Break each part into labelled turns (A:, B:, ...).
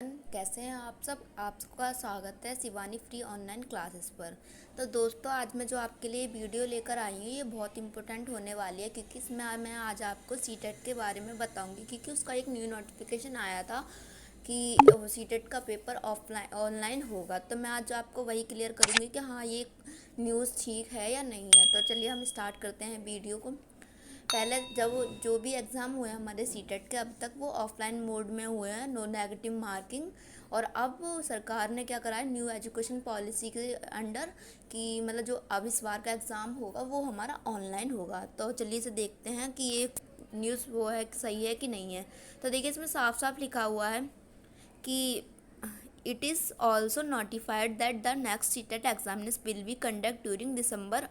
A: कैसे हैं आप सब। आपका स्वागत है शिवानी फ्री ऑनलाइन क्लासेस पर। तो दोस्तों, आज मैं जो आपके लिए वीडियो लेकर आई हूँ ये बहुत इंपॉर्टेंट होने वाली है, क्योंकि इसमें मैं आज आपको सीटेट के बारे में बताऊंगी, क्योंकि उसका एक न्यू नोटिफिकेशन आया था कि सीटेट का पेपर ऑफलाइन ऑनलाइन होगा। तो मैं आज आपको वही क्लियर करूँगी कि हाँ, ये न्यूज़ ठीक है या नहीं है। तो चलिए हम स्टार्ट करते हैं वीडियो को। पहले जब जो भी एग्ज़ाम हुए हमारे सीटेट के अब तक वो ऑफलाइन मोड में हुए हैं, नो नेगेटिव मार्किंग। और अब सरकार ने क्या करा है, न्यू एजुकेशन पॉलिसी के अंडर कि मतलब जो अब इस बार का एग्ज़ाम होगा वो हमारा ऑनलाइन होगा। तो चलिए इसे देखते हैं कि ये न्यूज़ वो है सही है कि नहीं है। तो देखिए इसमें साफ साफ लिखा हुआ है कि it is also notified that the next CTET examination will be conduct during December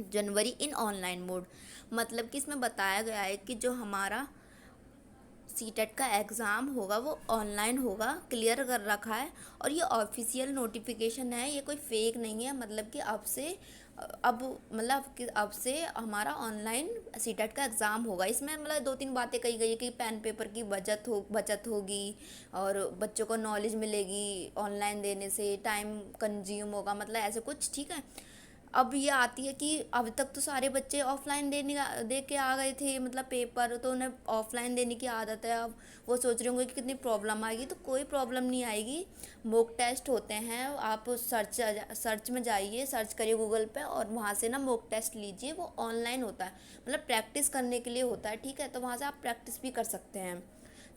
A: January in online mode. मतलब कि इसमें बताया गया है कि जो हमारा सीटेट का एग्ज़ाम होगा वो ऑनलाइन होगा, क्लियर कर रखा है। और ये ऑफिशियल नोटिफिकेशन है, ये कोई फेक नहीं है। मतलब कि अब मतलब कि अब से हमारा ऑनलाइन सीटेट का एग्ज़ाम होगा। इसमें मतलब दो तीन बातें कही गई है कि पेन पेपर की बचत होगी और बच्चों को नॉलेज मिलेगी ऑनलाइन देने से, टाइम कंज्यूम होगा, मतलब ऐसे कुछ, ठीक है। अब ये आती है कि अब तक तो सारे बच्चे ऑफलाइन दे के आ गए थे, मतलब पेपर, तो उन्हें ऑफलाइन देने की आदत है। अब वो सोच रहे होंगे कि कितनी प्रॉब्लम आएगी। तो कोई प्रॉब्लम नहीं आएगी। मॉक टेस्ट होते हैं, आप सर्च में जाइए, सर्च करिए गूगल पे और वहाँ से ना मॉक टेस्ट लीजिए। वो ऑनलाइन होता है, मतलब प्रैक्टिस करने के लिए होता है, ठीक है। तो वहाँ से आप प्रैक्टिस भी कर सकते हैं।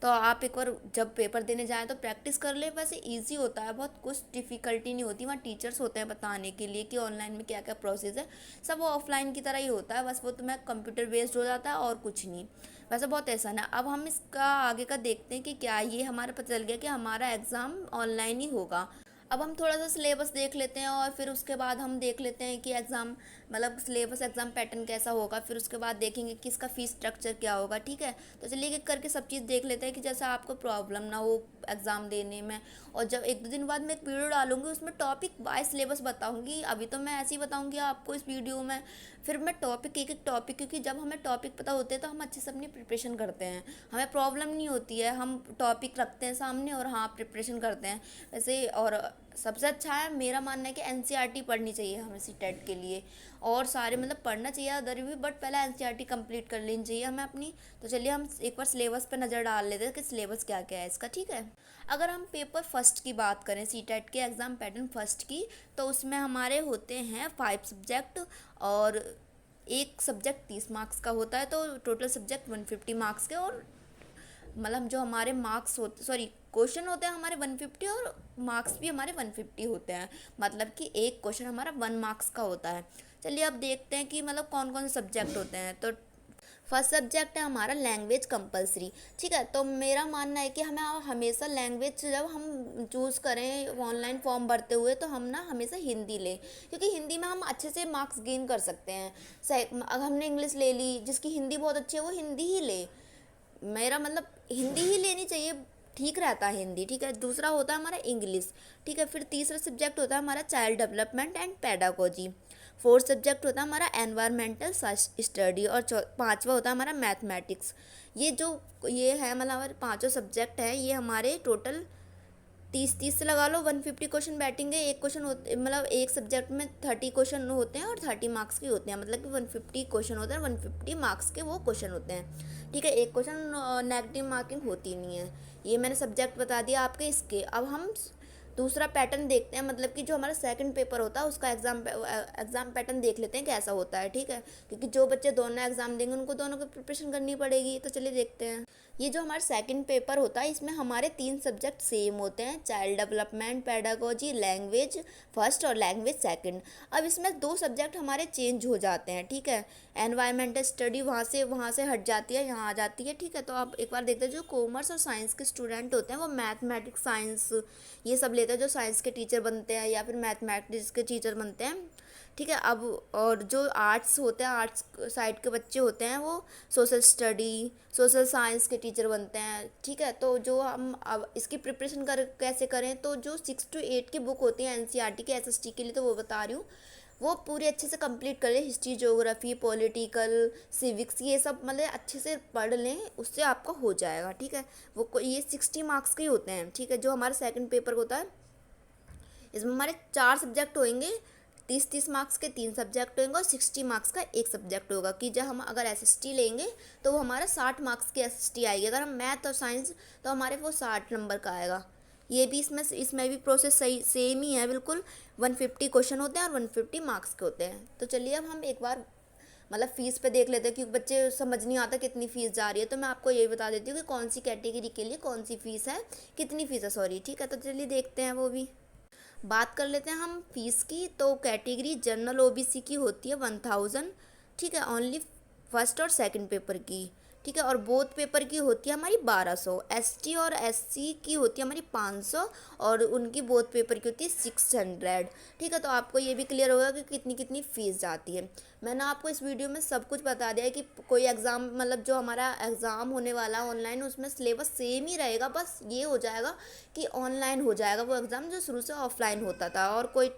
A: तो आप एक बार जब पेपर देने जाएँ तो प्रैक्टिस कर ले। वैसे इजी होता है, बहुत कुछ डिफ़िकल्टी नहीं होती। वहाँ टीचर्स होते हैं बताने के लिए कि ऑनलाइन में क्या क्या प्रोसेस है। सब वो ऑफलाइन की तरह ही होता है, बस वो तुम्हें कंप्यूटर बेस्ड हो जाता है और कुछ नहीं। वैसे बहुत आसान है। अब हम इसका आगे का देखते हैं कि क्या ये हमारा पता चल गया कि हमारा एग्ज़ाम ऑनलाइन ही होगा। अब हम थोड़ा सा सिलेबस देख लेते हैं और फिर उसके बाद हम देख लेते हैं कि एग्ज़ाम मतलब सिलेबस एग्ज़ाम पैटर्न कैसा होगा। फिर उसके बाद देखेंगे कि इसका फ़ीस स्ट्रक्चर क्या होगा, ठीक है। तो चलिए एक करके सब चीज़ देख लेते हैं कि जैसा आपको प्रॉब्लम ना हो एग्ज़ाम देने में। और जब एक दो दिन बाद मैं एक वीडियो डालूंगी उसमें टॉपिक वाइज सिलेबस बताऊंगी। अभी तो मैं ऐसे ही बताऊंगी आपको इस वीडियो में। फिर मैं टॉपिक एक एक टॉपिक, क्योंकि जब हमें टॉपिक पता होते हैं तो हम अच्छे से अपनी प्रिपरेशन करते हैं, हमें प्रॉब्लम नहीं होती है। हम टॉपिक रखते हैं सामने और हाँ प्रिपरेशन करते हैं वैसे। और सबसे अच्छा है, मेरा मानना है कि एनसीईआरटी पढ़नी चाहिए हमें सीटेट के लिए। और सारे मतलब पढ़ना चाहिए अदर भी, बट पहले एनसीईआरटी कंप्लीट कर लेनी चाहिए हमें अपनी। तो चलिए हम एक बार सिलेबस पे नज़र डाल लेते हैं कि सिलेबस क्या क्या है इसका, ठीक है। अगर हम पेपर फर्स्ट की बात करें, सीटेट के एग्ज़ाम पैटर्न फर्स्ट की, तो उसमें हमारे होते हैं 5 सब्जेक्ट। और एक सब्जेक्ट 30 मार्क्स का होता है, तो टोटल सब्जेक्ट 150 मार्क्स के। और मतलब जो हमारे मार्क्स होते, सॉरी, क्वेश्चन होते हैं हमारे 150 और मार्क्स भी हमारे 150 होते हैं। मतलब कि एक क्वेश्चन हमारा 1 मार्क्स का होता है। चलिए अब देखते हैं कि मतलब कौन कौन से सब्जेक्ट होते हैं। तो फर्स्ट सब्जेक्ट है हमारा लैंग्वेज कंपलसरी, ठीक है। तो मेरा मानना है कि हमें हमेशा लैंग्वेज जब हम चूज़ करें ऑनलाइन फॉर्म भरते हुए तो हम ना हमेशा हिंदी लें, क्योंकि हिंदी में हम अच्छे से मार्क्स गेन कर सकते हैं। सही, अगर हमने इंग्लिश ले ली, जिसकी हिंदी बहुत अच्छी है वो हिंदी ही ले। मेरा मतलब हिंदी ही लेनी चाहिए, ठीक रहता है हिंदी, ठीक है। दूसरा होता है हमारा इंग्लिश, ठीक है। फिर तीसरा सब्जेक्ट होता है हमारा child development and pedagogy. Fourth subject होता है हमारा एनवायरमेंटल स्टडी। और पांचवा होता है हमारा मैथमेटिक्स। ये है मतलब हमारे पांचों सब्जेक्ट हैं, ये हमारे टोटल 30 30 से लगा लो 150 क्वेश्चन बैठेंगे। एक क्वेश्चन होते मतलब एक सब्जेक्ट में 30 क्वेश्चन होते हैं और 30 मार्क्स के होते हैं। मतलब कि 150 क्वेश्चन होते हैं, 150 मार्क्स के वो क्वेश्चन होते हैं, ठीक है। एक क्वेश्चन नेगेटिव मार्किंग होती नहीं है। ये मैंने सब्जेक्ट बता दिया आपके इसके। अब हम दूसरा पैटर्न देखते हैं, मतलब कि जो हमारा सेकंड पेपर होता है उसका एग्ज़ाम पैटर्न देख लेते हैं कैसा होता है, ठीक है। क्योंकि जो बच्चे दोनों एग्ज़ाम देंगे उनको दोनों की प्रिपरेशन करनी पड़ेगी। तो चलिए देखते हैं। ये जो हमारा सेकंड पेपर होता है इसमें हमारे 3 सब्जेक्ट सेम होते हैं, child development, pedagogy, language first और लैंग्वेज सेकंड। अब इसमें 2 सब्जेक्ट हमारे चेंज हो जाते हैं, ठीक है। एनवायरमेंटल स्टडी वहाँ से हट जाती है, यहाँ आ जाती है, ठीक है। तो आप एक बार देखते हैं, जो कॉमर्स और साइंस के स्टूडेंट होते हैं वो मैथमेटिक्स, साइंस ये सब लेते हैं, जो साइंस के टीचर बनते हैं या फिर मैथमेटिक्स के टीचर बनते हैं, ठीक है। अब और जो आर्ट्स होते हैं, आर्ट्स साइड के बच्चे होते हैं वो सोशल स्टडी, सोशल साइंस के टीचर बनते हैं, ठीक है। तो जो हम अब इसकी प्रिपरेशन कैसे करें, तो जो 6 to 8 की बुक होती है एनसीईआरटी के एसएसटी के लिए, तो वो बता रही हूँ। वो पूरी अच्छे से कंप्लीट कर लें। हिस्ट्री, ज्योग्राफी, पॉलिटिकल, सिविक्स, ये सब मतलब अच्छे से पढ़ लें, उससे आपका हो जाएगा, ठीक है। ये 60 मार्क्स के ही होते हैं, ठीक है। जो हमारा सेकंड पेपर होता है, इसमें हमारे 4 सब्जेक्ट होंगे, 30-30 मार्क्स के 3 सब्जेक्ट होंगे और 60 मार्क्स का एक सब्जेक्ट होगा। कि जब हम अगर एसएसटी लेंगे तो वो हमारा 60 मार्क्स की एसएसटी आएगी। अगर हम मैथ और साइंस तो हमारे वो 60 नंबर का आएगा। ये भी इसमें भी प्रोसेस सही सेम ही है बिल्कुल। 150 क्वेश्चन होते हैं और 150 मार्क्स के होते हैं। तो चलिए अब हम एक बार मतलब फ़ीस पे देख लेते हैं, क्योंकि बच्चे समझ नहीं आता कितनी फ़ीस जा रही है। तो मैं आपको ये बता देती हूँ कि कौन सी कैटेगरी के लिए कौन सी फ़ीस है, कितनी फ़ीस है, सॉरी, ठीक है। तो चलिए देखते हैं वो भी। बात कर लेते हैं हम फीस की। तो कैटेगरी जनरल ओबीसी की होती है 1000, ठीक है, ओनली फर्स्ट और सेकंड पेपर की, ठीक है। और बोथ पेपर की होती है हमारी 1200। एसटी और एससी की होती है हमारी 500 और उनकी बोथ पेपर की होती है 600, ठीक है। तो आपको ये भी क्लियर होगा कि कितनी कितनी फ़ीस जाती है। मैंने आपको इस वीडियो में सब कुछ बता दिया है कि कोई एग्ज़ाम मतलब जो हमारा एग्ज़ाम होने वाला है ऑनलाइन, उसमें सिलेबस सेम ही रहेगा। बस ये हो जाएगा कि ऑनलाइन हो जाएगा वो एग्ज़ाम जो शुरू से ऑफलाइन होता था। और कोई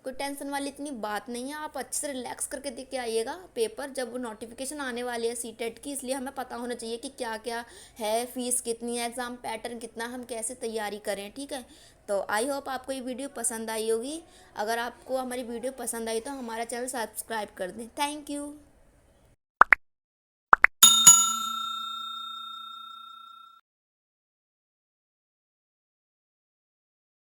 A: टेंशन वाली इतनी बात नहीं है। आप अच्छे से रिलैक्स करके दे के आइएगा पेपर, जब वो नोटिफिकेशन आने वाली है सीटेट की। इसलिए हमें पता होना चाहिए कि क्या क्या है, फ़ीस कितनी है, एग्ज़ाम पैटर्न कितना, हम कैसे तैयारी करें, ठीक है। तो आई होप आपको ये वीडियो पसंद आई होगी। अगर आपको हमारी वीडियो पसंद आई तो हमारा चैनल सब्सक्राइब कर दें। Thank you.